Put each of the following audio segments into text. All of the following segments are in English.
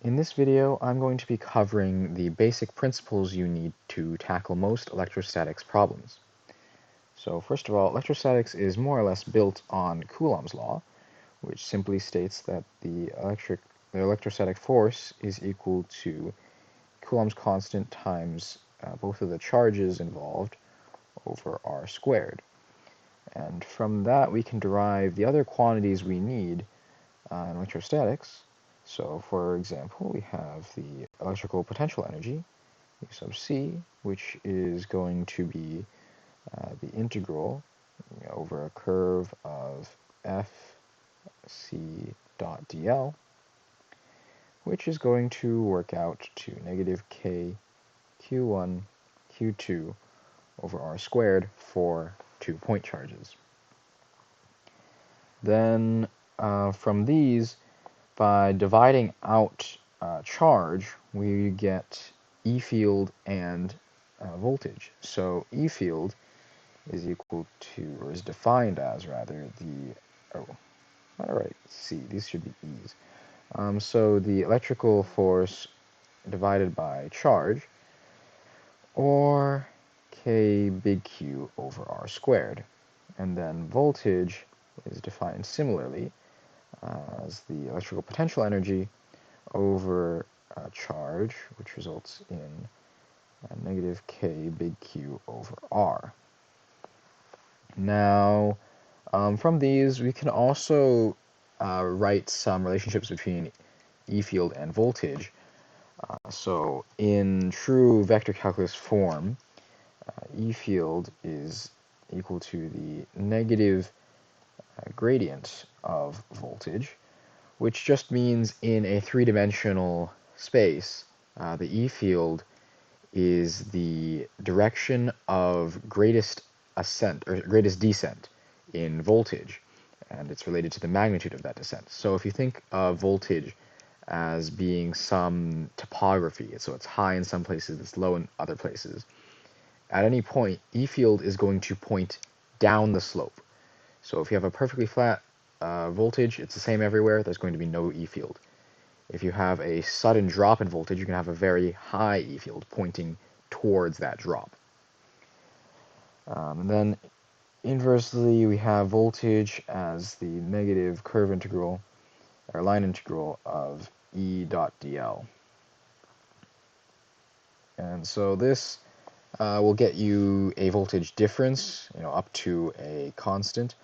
In this video, I'm going to be covering the basic principles you need to tackle most electrostatics problems. So first of all, electrostatics is more or less built on Coulomb's law, which simply states that the electrostatic force is equal to Coulomb's constant times both of the charges involved over r squared. And from that, we can derive the other quantities we need in electrostatics. So, for example, we have the electrical potential energy, E sub c, which is going to be the integral over a curve of f c dot dl, which is going to work out to negative k q1 q2 over r squared for 2-point charges. Then from these, by dividing out charge, we get E field and voltage. So E field is equal to, or is defined as rather, C, these should be E's. So the electrical force divided by charge, or K big Q over R squared. And then voltage is defined similarly as the electrical potential energy over charge, which results in negative K big Q over R. Now, from these, we can also write some relationships between E field and voltage. So in true vector calculus form, E field is equal to the negative gradient of voltage, which just means in a three-dimensional space, the E field is the direction of greatest ascent or greatest descent in voltage, and it's related to the magnitude of that descent. So if you think of voltage as being some topography, so it's high in some places, it's low in other places, at any point, E field is going to point down the slope. So if you have a perfectly flat voltage, it's the same everywhere, there's going to be no E field. If you have a sudden drop in voltage, you can have a very high E field pointing towards that drop. And then inversely, we have voltage as the negative curve integral, or line integral of E dot dl. And so this will get you a voltage difference, up to a constant.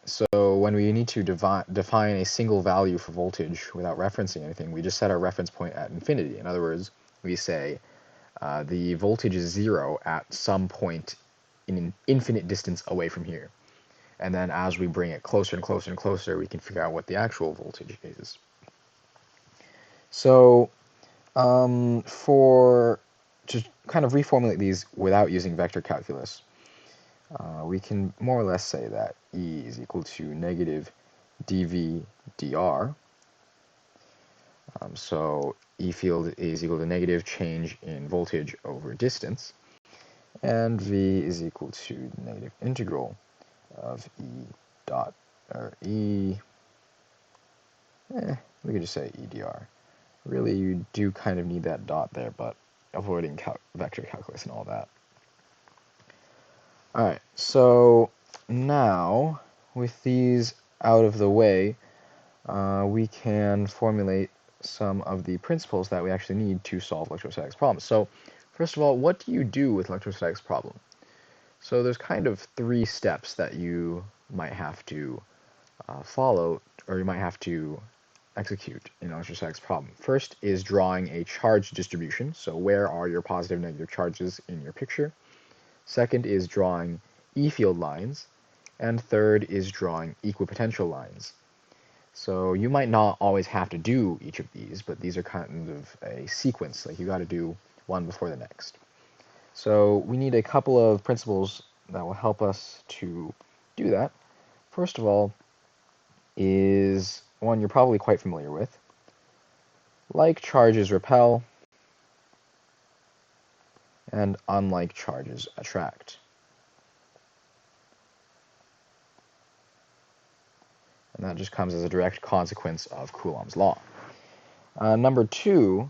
So when we need to define a single value for voltage without referencing anything, we just set our reference point at infinity. In other words, we say the voltage is 0 at some point in an infinite distance away from here. And then as we bring it closer and closer and closer, we can figure out what the actual voltage is. So to kind of reformulate these without using vector calculus, we can more or less say that E is equal to negative dV dr. So E field is equal to negative change in voltage over distance, and V is equal to negative integral of E dot, or E, we could just say E dr. Really, you do kind of need that dot there, but avoiding vector calculus and all that. Alright, so now, with these out of the way, we can formulate some of the principles that we actually need to solve electrostatics problems. So, first of all, what do you do with electrostatics problem? So there's kind of 3 steps that you might have to follow, or you might have to execute in an electrostatics problem. First is drawing a charge distribution, so where are your positive and negative charges in your picture? Second is drawing E field lines, and third is drawing equipotential lines. So you might not always have to do each of these, but these are kind of a sequence, like you got to do one before the next. So we need a couple of principles that will help us to do that. First of all is one you're probably quite familiar with. Like charges repel, and unlike charges attract. And that just comes as a direct consequence of Coulomb's law. Number 2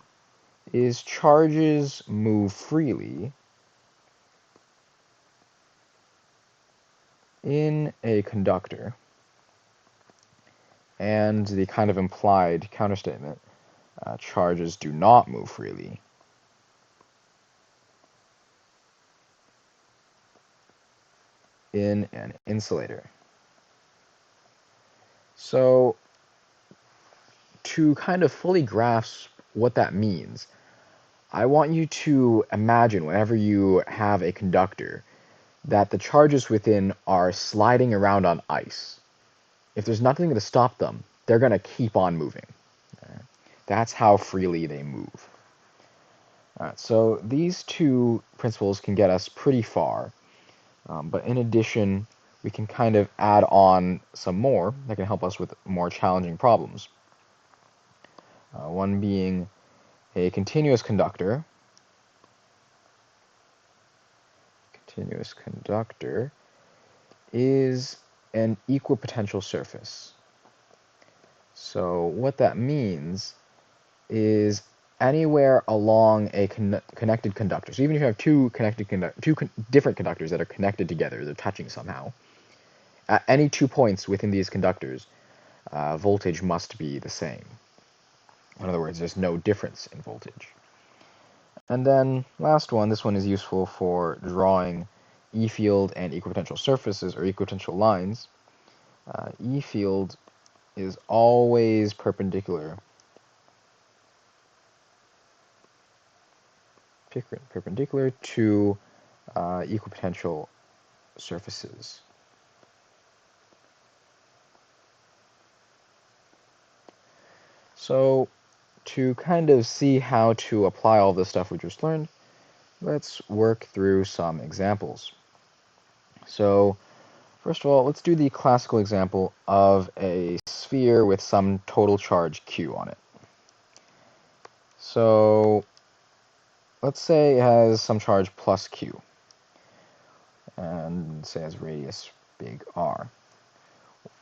is charges move freely in a conductor. And the kind of implied counterstatement, charges do not move freely in an insulator. So to kind of fully grasp what that means, I want you to imagine whenever you have a conductor that the charges within are sliding around on ice. If there's nothing to stop them, they're going to keep on moving. That's how freely they move. Alright, so these two principles can get us pretty far, but in addition, we can kind of add on some more that can help us with more challenging problems. One being a continuous conductor. Continuous conductor is an equipotential surface. So what that means is anywhere along a connected conductor. So even if you have two different conductors that are connected together, they're touching somehow. At any 2 points within these conductors, voltage must be the same. In other words, there's no difference in voltage. And then last one, this one is useful for drawing E field and equipotential surfaces or equipotential lines. E field is always perpendicular to equipotential surfaces. So to kind of see how to apply all this stuff we just learned, let's work through some examples. So first of all, let's do the classical example of a sphere with some total charge Q on it. So let's say it has some charge plus Q, and say it has radius big R.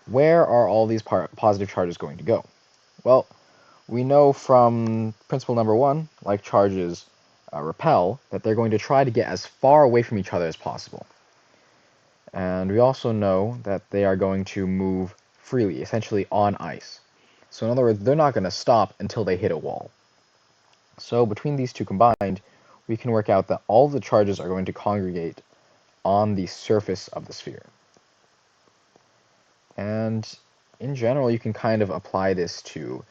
Where are all these positive charges going to go? Well, we know from principle number 1, like charges repel, that they're going to try to get as far away from each other as possible. And we also know that they are going to move freely, essentially on ice. So in other words, they're not going to stop until they hit a wall. So between these two combined, we can work out that all the charges are going to congregate on the surface of the sphere. And in general, you can kind of apply this to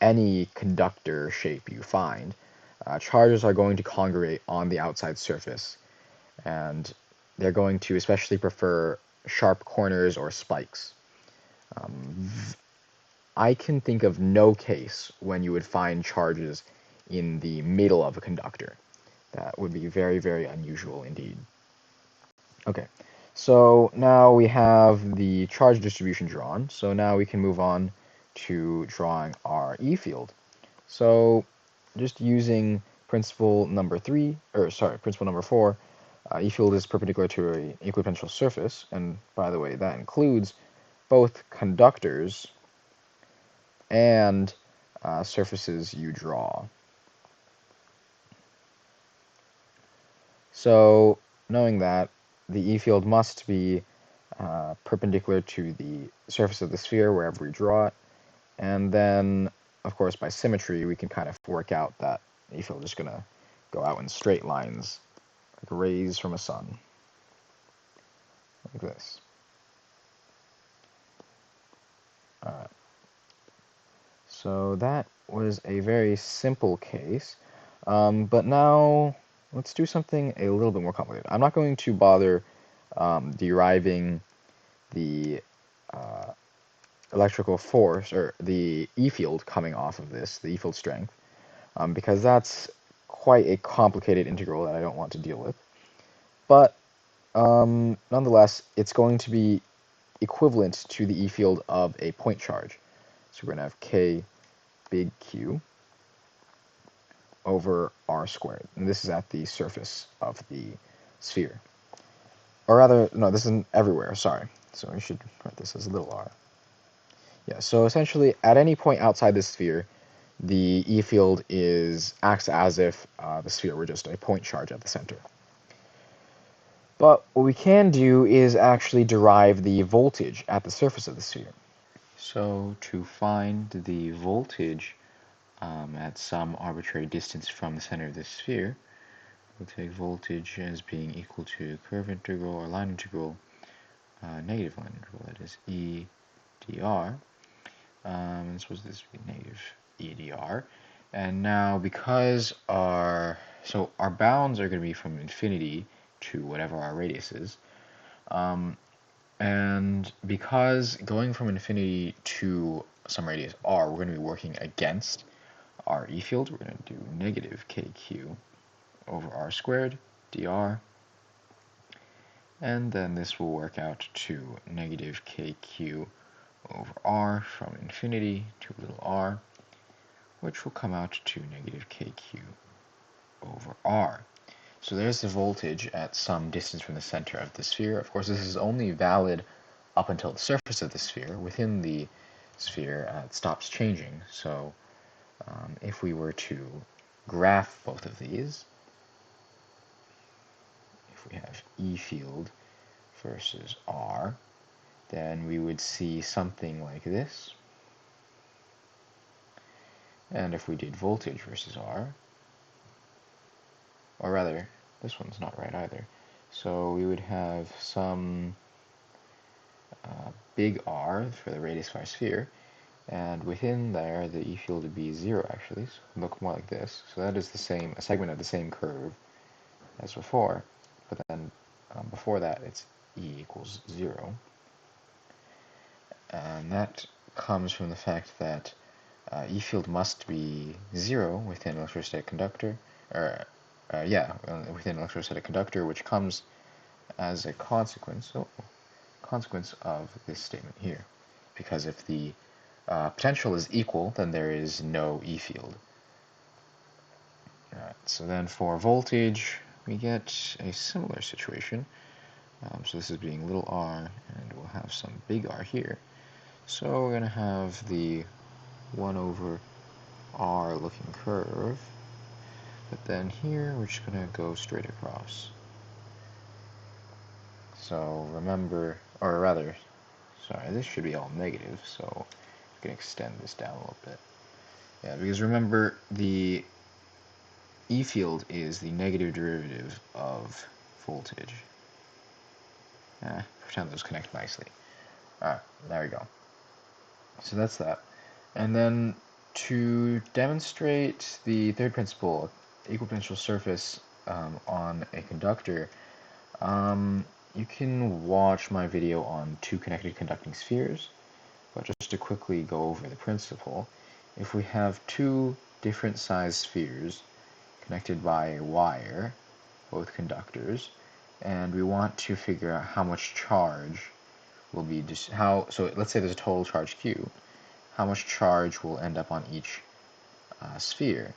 any conductor shape you find. Charges are going to congregate on the outside surface, and they're going to especially prefer sharp corners or spikes. I can think of no case when you would find charges in the middle of a conductor. That would be very, very unusual indeed. Okay, so now we have the charge distribution drawn, so now we can move on to drawing our E field. So just using principle number 4, E field is perpendicular to an equipotential surface, and by the way, that includes both conductors and surfaces you draw. So knowing that, the E field must be perpendicular to the surface of the sphere wherever we draw it, and then of course by symmetry we can kind of work out that E field is going to go out in straight lines like rays from a sun, like this. Alright, so that was a very simple case, but now let's do something a little bit more complicated. I'm not going to bother deriving the electrical force, or the E field coming off of this, the E field strength, because that's quite a complicated integral that I don't want to deal with. But nonetheless, it's going to be equivalent to the E field of a point charge. So we're going to have K big Q over R squared. And this is at the surface of the sphere. Or rather, no, this isn't everywhere, sorry. So we should write this as little r. Yeah, so essentially, at any point outside the sphere, the E field acts as if the sphere were just a point charge at the center. But what we can do is actually derive the voltage at the surface of the sphere. So to find the voltage at some arbitrary distance from the center of the sphere, we'll take voltage as being equal to curve integral or line integral, negative line integral, that is E dr. And suppose this would be negative E dr. And now because our bounds are going to be from infinity to whatever our radius is, and because going from infinity to some radius r, we're going to be working against our E field, we're going to do negative kq over r squared dr, and then this will work out to negative kq over r from infinity to little r, which will come out to negative kq over r. So there's the voltage at some distance from the center of the sphere. Of course, this is only valid up until the surface of the sphere. Within the sphere, it stops changing. So if we were to graph both of these, if we have E field versus R, then we would see something like this. And if we did voltage versus R, or rather, this one's not right either. So we would have some big R for the radius of our sphere, and within there the E field would be 0 actually, so look more like this. So that is a segment of the same curve as before, but then before that it's E equals 0. And that comes from the fact that E field must be 0 within electrostatic conductor, within electrostatic conductor, which comes as a consequence of this statement here. Because if the potential is equal, then there is no E field. Alright, so then for voltage, we get a similar situation. So this is being little r, and we'll have some big R here. So we're going to have the 1 over r looking curve, but then here we're just going to go straight across. So remember, or rather, sorry, this should be all negative, so I'm going to extend this down a little bit. Yeah, because remember, the E field is the negative derivative of voltage. Pretend those connect nicely. Alright, there we go. So that's that. And then to demonstrate the third principle, equipotential surface on a conductor, you can watch my video on two connected conducting spheres, but just to quickly go over the principle, if we have two different sized spheres connected by a wire, both conductors, and we want to figure out how much charge will be so let's say there's a total charge Q, how much charge will end up on each sphere.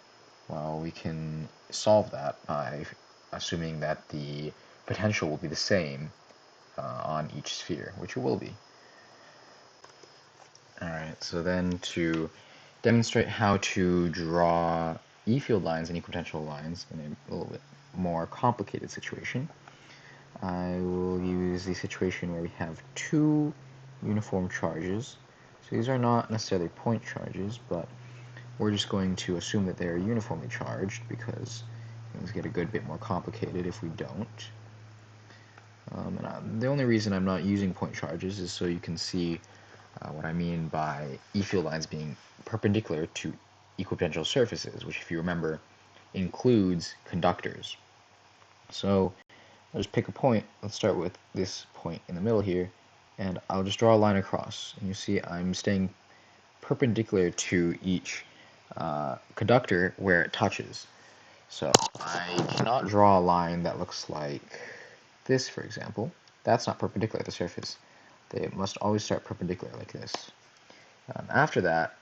Well, we can solve that by assuming that the potential will be the same on each sphere, which it will be. Alright, so then to demonstrate how to draw E field lines and equipotential lines in a little bit more complicated situation, I will use the situation where we have two uniform charges. So these are not necessarily point charges, but we're just going to assume that they are uniformly charged because things get a good bit more complicated if we don't. The only reason I'm not using point charges is so you can see what I mean by E field lines being perpendicular to equipotential surfaces, which, if you remember, includes conductors. So I'll just pick a point. Let's start with this point in the middle here, and I'll just draw a line across. And you see I'm staying perpendicular to each conductor where it touches. So I cannot draw a line that looks like this, for example. That's not perpendicular at the surface. They must always start perpendicular like this. After that,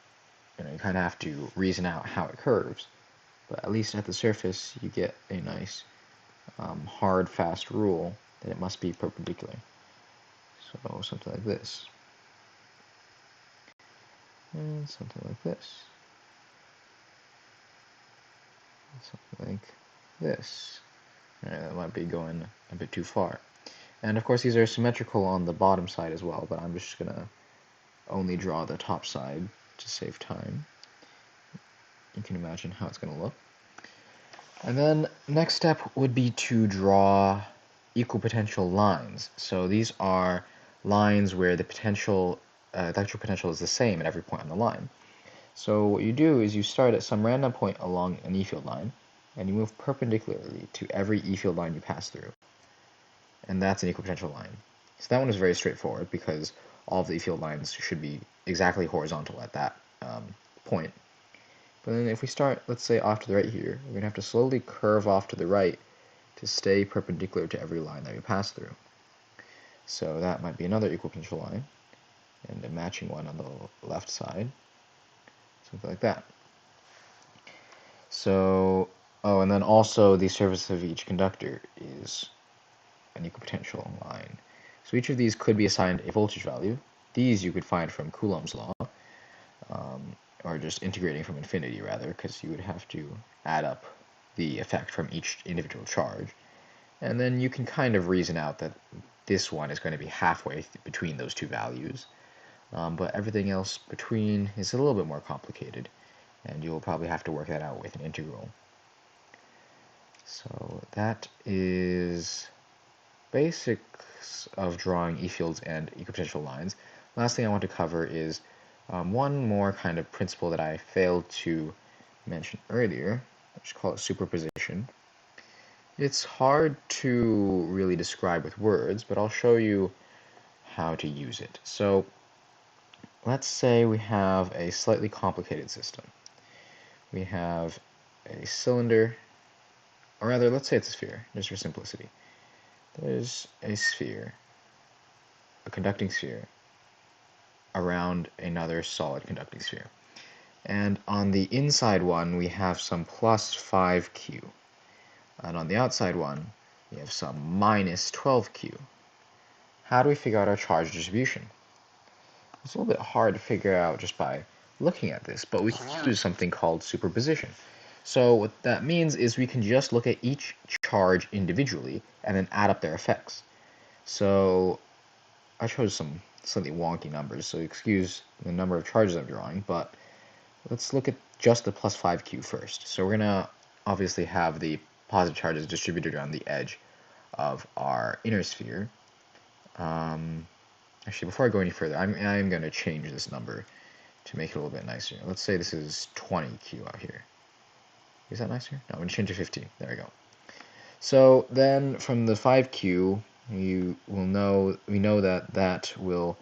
you kind of have to reason out how it curves. But at least at the surface, you get a nice hard, fast rule that it must be perpendicular. So something like this. And something like this. something like this. That might be going a bit too far. And of course these are symmetrical on the bottom side as well, but I'm just going to only draw the top side to save time. You can imagine how it's going to look. And then next step would be to draw equipotential lines. So these are lines where the potential, electrical potential is the same at every point on the line. So what you do is you start at some random point along an E-field line, and you move perpendicularly to every E-field line you pass through. And that's an equipotential line. So that one is very straightforward because all of the E-field lines should be exactly horizontal at that point. But then if we start, let's say, off to the right here, we're going to have to slowly curve off to the right to stay perpendicular to every line that we pass through. So that might be another equipotential line, and a matching one on the left side, something like that. So, oh, and then also the surface of each conductor is an equipotential line. So each of these could be assigned a voltage value. These you could find from Coulomb's law, or just integrating from infinity rather, because you would have to add up the effect from each individual charge. And then you can kind of reason out that this one is going to be halfway between those two values. But everything else between is a little bit more complicated, and you'll probably have to work that out with an integral. So that is basics of drawing E-fields and equipotential lines. Last thing I want to cover is one more kind of principle that I failed to mention earlier. Let's call it superposition. It's hard to really describe with words, but I'll show you how to use it. So let's say we have a slightly complicated system. We have a cylinder, or rather, let's say it's a sphere, just for simplicity. There's a sphere, a conducting sphere, around another solid conducting sphere. And on the inside one, we have some plus 5q. And on the outside one, we have some minus 12q. How do we figure out our charge distribution? It's a little bit hard to figure out just by looking at this, but we can use something called superposition. So what that means is we can just look at each charge individually and then add up their effects. So I chose some slightly wonky numbers, so excuse the number of charges I'm drawing, but let's look at just the plus 5q first. So we're going to obviously have the positive charges distributed around the edge of our inner sphere. Actually, before I go any further, I'm going to change this number to make it a little bit nicer. Let's say this is 20q out here. Is that nicer? No, I'm going to change to 15. There we go. So then from the 5q, we know that that will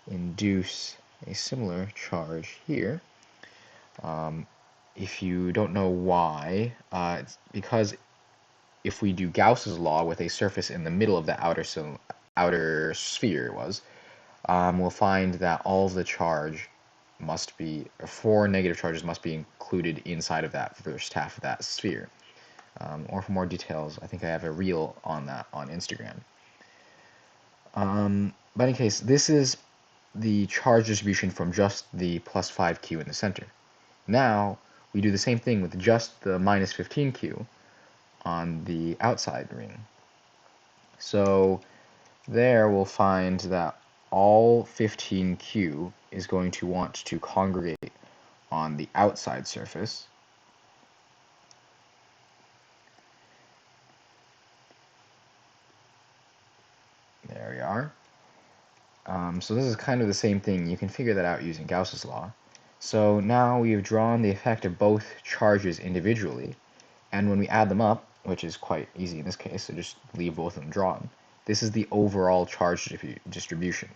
induce a similar charge here. If you don't know why, it's because if we do Gauss's law with a surface in the middle of the outer sphere we'll find that all of the charge must be, or 4 negative charges must be included inside of that first half of that sphere. Or for more details, I think I have a reel on that on Instagram. But in any case, this is the charge distribution from just the plus 5q in the center. Now, we do the same thing with just the minus 15q on the outside ring. So there we'll find that all 15q is going to want to congregate on the outside surface. There we are. So this is kind of the same thing. You can figure that out using Gauss's law. So now we've drawn the effect of both charges individually, and when we add them up, which is quite easy in this case, so just leave both of them drawn, this is the overall charge distribution.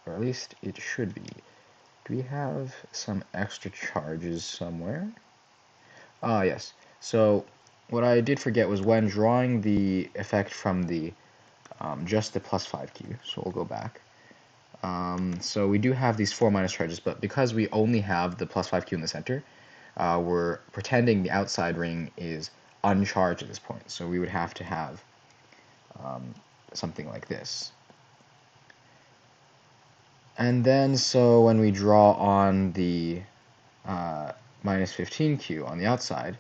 Or at least it should be. Do we have some extra charges somewhere? Ah, yes. So what I did forget was when drawing the effect from the just the plus 5q, so we'll go back. So we do have these 4 minus charges, but because we only have the plus 5q in the center, we're pretending the outside ring is uncharged at this point. So we would have to have something like this. And then so when we draw on the minus 15Q on the outside,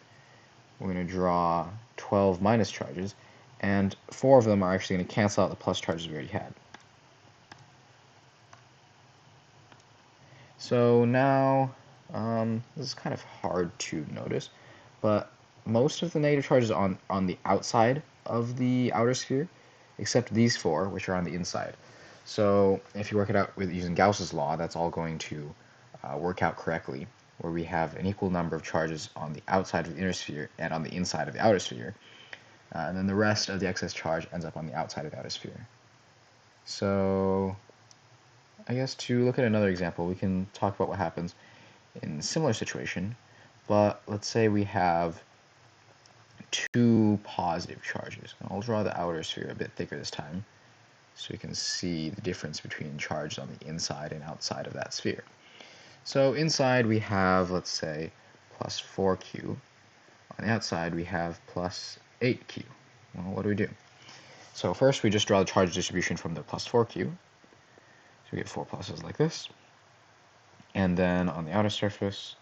we're going to draw 12 minus charges, and 4 of them are actually going to cancel out the plus charges we already had. So now, this is kind of hard to notice, but most of the negative charges are on the outside of the outer sphere, except these 4, which are on the inside. So if you work it out with using Gauss's law, that's all going to work out correctly, where we have an equal number of charges on the outside of the inner sphere and on the inside of the outer sphere. And then the rest of the excess charge ends up on the outside of the outer sphere. So I guess to look at another example, we can talk about what happens in a similar situation, but let's say we have 2 positive charges. And I'll draw the outer sphere a bit thicker this time so we can see the difference between charges on the inside and outside of that sphere. So inside we have, let's say, plus 4Q. On the outside we have plus 8Q. Well, what do? So first we just draw the charge distribution from the plus 4Q. So we get 4 pluses like this. And then on the outer surface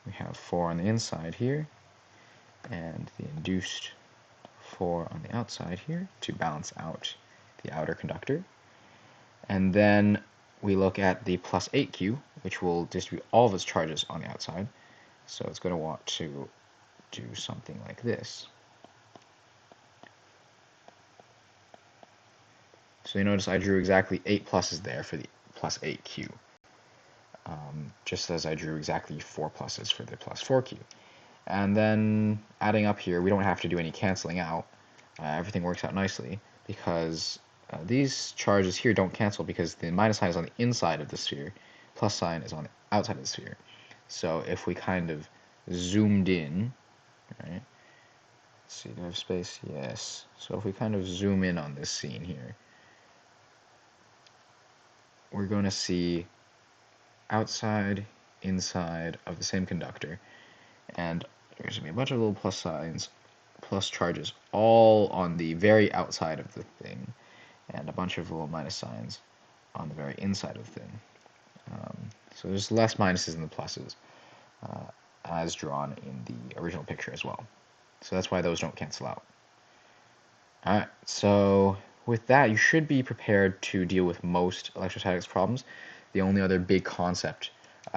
we have 4 on the inside here, and the induced 4 on the outside here to balance out the outer conductor. And then we look at the plus 8Q, which will distribute all of its charges on the outside. So it's going to want to do something like this. So you notice I drew exactly 8 pluses there for the plus 8Q, just as I drew exactly 4 pluses for the plus 4Q. And then adding up here, we don't have to do any canceling out. Everything works out nicely because these charges here don't cancel because the minus sign is on the inside of the sphere, plus sign is on the outside of the sphere. So if we kind of zoomed in, right? Let's see, do I have space? Yes. So if we kind of zoom in on this scene here, we're going to see outside, inside of the same conductor, and there's going to be a bunch of little plus signs, plus charges, all on the very outside of the thing, and a bunch of little minus signs on the very inside of the thing. So there's less minuses than the pluses, as drawn in the original picture as well. So that's why those don't cancel out. Alright, so with that, you should be prepared to deal with most electrostatics problems. The only other big concept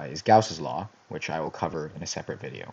is Gauss's law, which I will cover in a separate video.